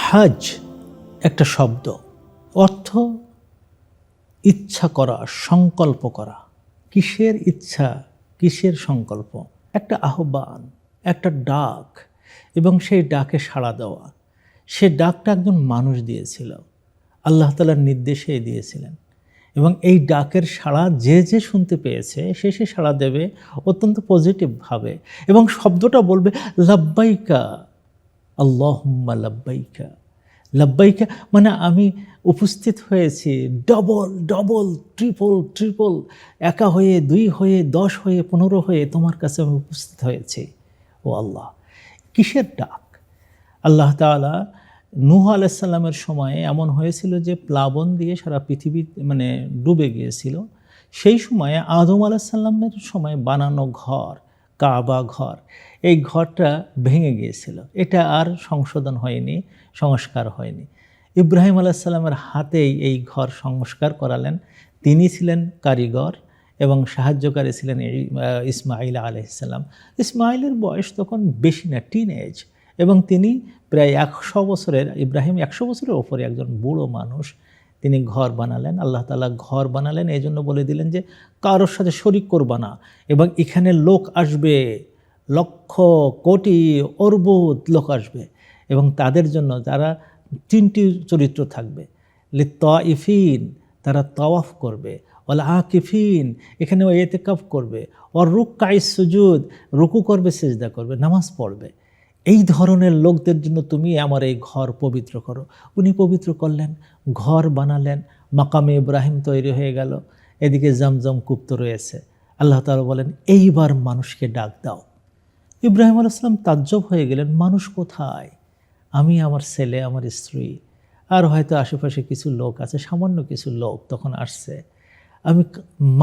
হজ একটা শব্দ, অর্থ ইচ্ছা করা, সংকল্প করা। কিসের ইচ্ছা, কিসের সংকল্প? একটা আহ্বান, একটা ডাক, এবং সেই ডাকে সাড়া দেওয়া। সে ডাকটা একজন মানুষ দিয়েছিল, আল্লাহ তাআলার নির্দেশেই দিয়েছিলেন, এবং এই ডাকের সাড়া যে যে শুনতে পেয়েছে সে সাড়া দেবে অত্যন্ত পজিটিভভাবে, এবং শব্দটা বলবে লাব্বাইকা আল্লাহুম্মা লাব্বাইকা। লাব্বাইকা মানে আমি উপস্থিত হয়েছি, ডবল ডবল, ট্রিপল ট্রিপল, একা হয়ে, 2 হয়ে, 10 হয়ে, 15 হয়ে তোমার কাছে আমি উপস্থিত হয়েছি। ও আল্লাহ, কিসের ডাক? আল্লাহ তাআলা নূহ আলাইহিস সালামের সময়ে এমন হয়েছিল যে প্লাবন দিয়ে সারা পৃথিবী ডুবে গিয়েছিল। সেই সময়ে আদম আলাইহিস সালামের সময় বানানো ঘর, কাবা ঘর, এই ঘরটা ভেঙে গিয়েছিল। এটা আর সংশোধন হয়নি, সংস্কার হয়নি। ইব্রাহিম আলাইহিস সালামের হাতেই এই ঘর সংস্কার করালেন। তিনি ছিলেন কারিগর এবং সাহায্যকারী ছিলেন ইসমাঈল আলাইহিস সালাম। ইসমাঈলের বয়স তখন বেশি না, টিনএজ, এবং তিনি প্রায় 100 বছরের, ইব্রাহিম 100 বছরের ওপরে একজন বুড়ো মানুষ। তিনি ঘর বানালেন, আল্লাহ তাআলা ঘর বানালেন, এই জন্য বলে দিলেন যে কারোর সাথে শরিক করবা না, এবং এখানে লোক আসবে, লক্ষ কোটি অর্বুদ লোক আসবে, এবং তাদের জন্য তারা 3টি চরিত্র থাকবে। লিত্তাইফিন, তারা তাওয়াফ করবে, ওয়াল আকিফিন, এখানে ইতিকাফ করবে, ওয়ার রুকআই সুজুদ, রুকু করবে, সিজদা করবে, নামাজ পড়বে। এই ধরনের লোকদের জন্য তুমি আমার এই ঘর পবিত্র করো। উনি পবিত্র করলেন, ঘর বানালেন, মাকামে ইব্রাহিম তৈরি হয়ে গেল, এদিকে জমজম কূপ তো রয়েছে। আল্লাহ তাআলা বলেন এইবার মানুষকে ডাক দাও। ইব্রাহিম আলাইহিস সালাম তাজ্জব হয়ে গেলেন, মানুষ কোথায়? আমি, আমার ছেলে, আমার স্ত্রী, আর হয়তো আশেপাশে কিছু লোক আছে, সামান্য কিছু লোক তখন আসছে,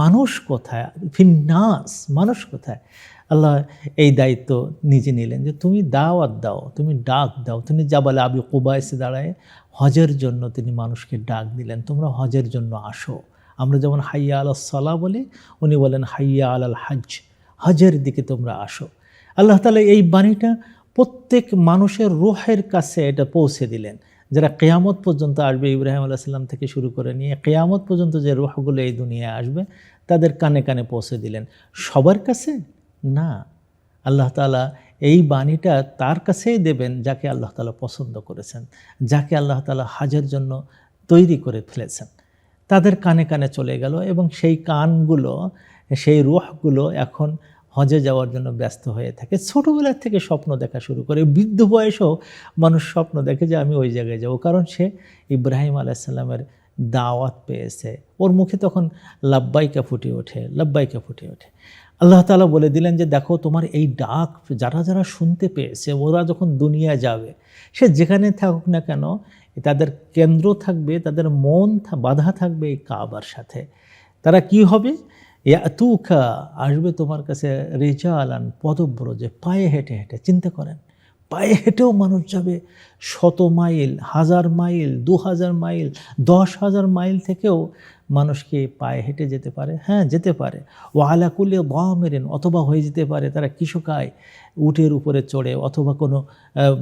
মানুষ কোথায়? ফিন্নাস, মানুষ কোথায়? আল্লাহ এই দায়িত্ব নিজে নিলেন যে তুমি দাওয়াত দাও, তুমি ডাক দাও। তিনি জাবালে আবি কুবা এসে দাঁড়ায় হজের জন্য তিনি মানুষকে ডাক দিলেন, তোমরা হজের জন্য আসো। আমরা যেমন হাইয়া আলাস সালাহ বলি, উনি বলেন হাইয়া আলাল হজ, হজের দিকে তোমরা আসো। আল্লাহ তাআলা এই বাণীটা প্রত্যেক মানুষের রূহের কাছে এটা পৌঁছে দিলেন। যারা কিয়ামত পর্যন্ত আসবে, ইব্রাহিম আলাইহিস সালাম থেকে শুরু করে নিয়ে কিয়ামত পর্যন্ত যে রূহগুলো এই দুনিয়ায় আসবে, তাদের কানে কানে পৌঁছে দিলেন। সবার কাছে না, আল্লাহ তাআলা এই বাণীটা তার কাছেই দেবেন যাকে আল্লাহ তাআলা পছন্দ করেছেন, যাকে আল্লাহ তাআলা হজের জন্য তৈরি করে ফেলেছেন। তাদের কানে কানে চলে গেল, এবং সেই কানগুলো, সেই রূহগুলো এখন হজে যাওয়ার জন্য ব্যস্ত হয়ে থাকে। ছোটোবেলার থেকে স্বপ্ন দেখা শুরু করে, বৃদ্ধ বয়সেও মানুষ স্বপ্ন দেখে যে আমি ওই জায়গায় যাব, কারণ সে ইব্রাহিম আলাইহিস সালামের দাওয়াত পেয়েছে। ওর মুখে তখন লাব্বাইকা ফুটে ওঠে, লাব্বাইকা ফুটে ওঠে। আল্লাহ তাআলা বলে দিলেন যে দেখো, তোমার এই ডাক যারা যারা শুনতে পেয়েছে, ওরা যখন দুনিয়া যাবে, সে যেখানে থাকুক না কেন, তাদের কেন্দ্র থাকবে, তাদের মন বাঁধা থাকবে এই কাবার সাথে। তারা কি হবে? ইয়াতুকা, আসবে তোমার কাছে, রিজালান, পদব্রজে, পায়ে হেঁটে হেঁটে। চিন্তা করেন, পায়ে হেঁটেও মানুষ যাবে 100 মাইল, 1000 মাইল, 2000 মাইল, 10,000 মাইল থেকেও মানুষকে পায়ে হেঁটে যেতে পারে। হ্যাঁ, যেতে পারে। ও আলা কুল্লি দামিরিন, অথবা হয়ে যেতে পারে তারা কৃষকায় উটের উপরে চড়ে, অথবা কোনো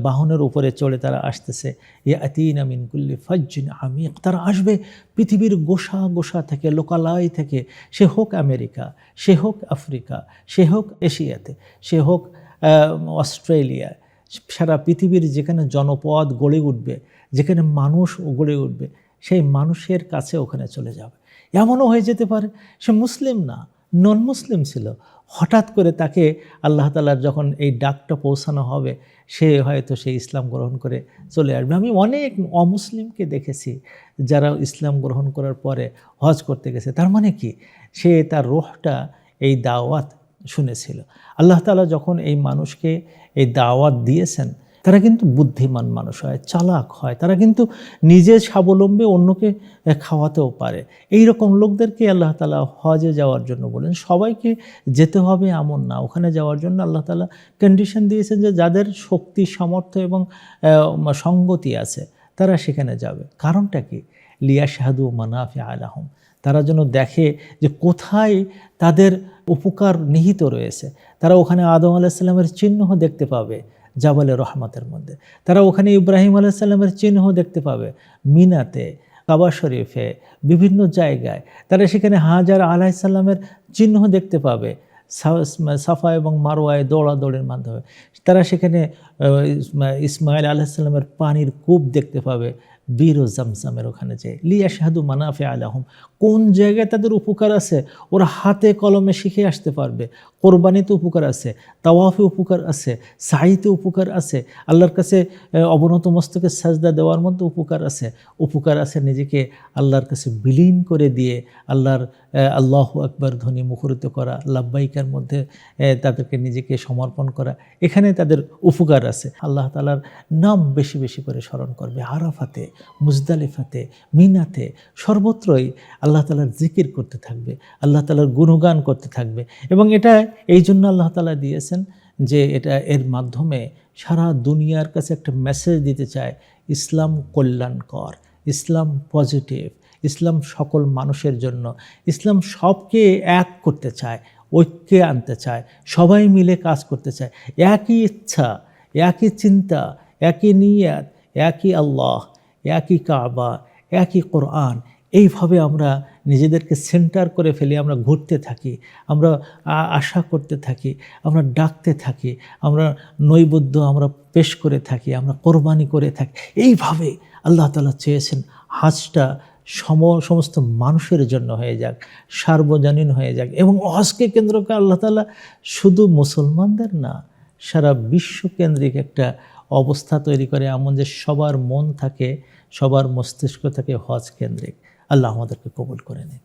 বাহনের উপরে চড়ে তারা আসতেছে। ইয়াতিনা মিন কুল্লি ফাজ্জিন আমিক, তারা আসবে পৃথিবীর গোসা গোসা থেকে, লোকালয় থেকে, সে হোক আমেরিকা, সে হোক আফ্রিকা, সে হোক এশিয়াতে, সে হোক অস্ট্রেলিয়া, সারা পৃথিবীর যেখানে জনপদ গড়ে উঠবে, যেখানে মানুষ গড়ে উঠবে, সেই মানুষের কাছে ওখানে চলে যাবে। এমনও হয়ে যেতে পারে সে মুসলিম না, নন মুসলিম ছিল, হঠাৎ করে তাকে আল্লাহ তাআলার যখন এই ডাকটা পৌঁছানো হবে, সে হয়তো সেই ইসলাম গ্রহণ করে চলে আসবে। আমি অনেক অমুসলিমকে দেখেছি যারা ইসলাম গ্রহণ করার পরে হজ করতে গেছে। তার মানে কি? সে তার রূহটা এই দাওয়াত শুনেছিল। আল্লাহ তাআলা যখন এই মানুষকে এই দাওয়াত দিয়েছেন, তারা কিন্তু বুদ্ধিমান মানুষ হয়, চালাক হয়, তারা কিন্তু নিজে স্বাবলম্বী অন্যকে খাওয়াতেও পারে। এই রকম লোকদেরকে আল্লাহ তাআলা হজে যাওয়ার জন্য বলেন। সবাইকে যেতে হবে এমন না, ওখানে যাওয়ার জন্য আল্লাহ তাআলা কন্ডিশন দিয়েছেন যে যাদের শক্তি, সামর্থ্য এবং সঙ্গতি আছে তারা সেখানে যাবে। কারণটা কি? লিয়াশহাদু মানাফিআ লাহুম, তারা যেন দেখে যে কোথায় তাদের উপকার নিহিত রয়েছে। তারা ওখানে আদম আলাইহিস সালামের চিহ্ন দেখতে পাবে, জাবালে রহমতের মধ্যে। তারা ওখানে ইব্রাহিম আলাইহিস সালামের চিহ্ন দেখতে পাবে, মিনাতে, কাবা শরীফে, বিভিন্ন জায়গায়। তারা সেখানে হাজার আলাইহিস সালামের চিহ্ন দেখতে পাবে সাফা এবং মারওয়ায় দৌড়াদৌড়ির মাধ্যমে। তারা সেখানে ইসমাইল আলাইহিস সালামের পানির কূপ দেখতে পাবে বীর ও জামজামের ওখানে যে লিয়াশহাদু মানাফি আলাহুম। কোন জায়গায় তাদের উপকার আছে ওরা হাতে কলমে শিখে আসতে পারবে। কোরবানিতে উপকার আছে, তাওয়াফে উপকার আছে, সাইতে উপকার আছে, আল্লাহর কাছে অবনত মস্তকে সাজদা দেওয়ার মধ্যে উপকার আছে নিজেকে আল্লাহর কাছে বিলীন করে দিয়ে আল্লাহু আকবার ধ্বনি মুখরিত করা, লাব্বাইকার মধ্যে তাদেরকে নিজেকে সমর্পণ করা, এখানে তাদের উপকার আছে। আল্লাহ তাআলার নাম বেশি বেশি করে স্মরণ করবে, আরাফাতে, মুজদালিফাতে, মিনাতে, সর্বত্রই আল্লাহ তাআলার জিকির করতে থাকবে, আল্লাহ তাআলার গুণগান করতে থাকবে। এবং এটা এই জন্য আল্লাহ তাআলা দিয়েছেন যে এর মাধ্যমে সারা দুনিয়ার কাছে একটা মেসেজ দিতে চায়, ইসলাম কল্যাণকর, ইসলাম পজিটিভ, ইসলাম সকল মানুষের জন্য, ইসলাম সবকে এক করতে চায়, ঐক্যে আনতে চায়, সবাই মিলে কাজ করতে চায়, একই ইচ্ছা, একই চিন্তা, একই নিয়াত, একই আল্লাহ, একই কাবা, একই কোরআন। এইভাবে আমরা নিজেদেরকে সেন্টার করে ফেলি, আমরা ঘুরতে থাকি, আমরা আশা করতে থাকি, আমরা ডাকতে থাকি, আমরা নৈবেদ্য আমরা পেশ করে থাকি, আমরা কোরবানি করে থাকি। এইভাবে আল্লাহ তাআলা চেয়েছেন হাজটা সমস্ত মানুষের জন্য হয়ে যাক, সার্বজনীন হয়ে যাক। এবং হজকে কেন্দ্র করে আল্লাহ তাআলা শুধু মুসলমানদের না, সারা বিশ্বকেন্দ্রিক একটা অবস্থা তৈরি করে, এমন যে সবার মন থাকে, সবার মস্তিষ্ক থাকে হজ কেন্দ্রিক। আল্লাহ আমাদেরকে কবুল করে নিন।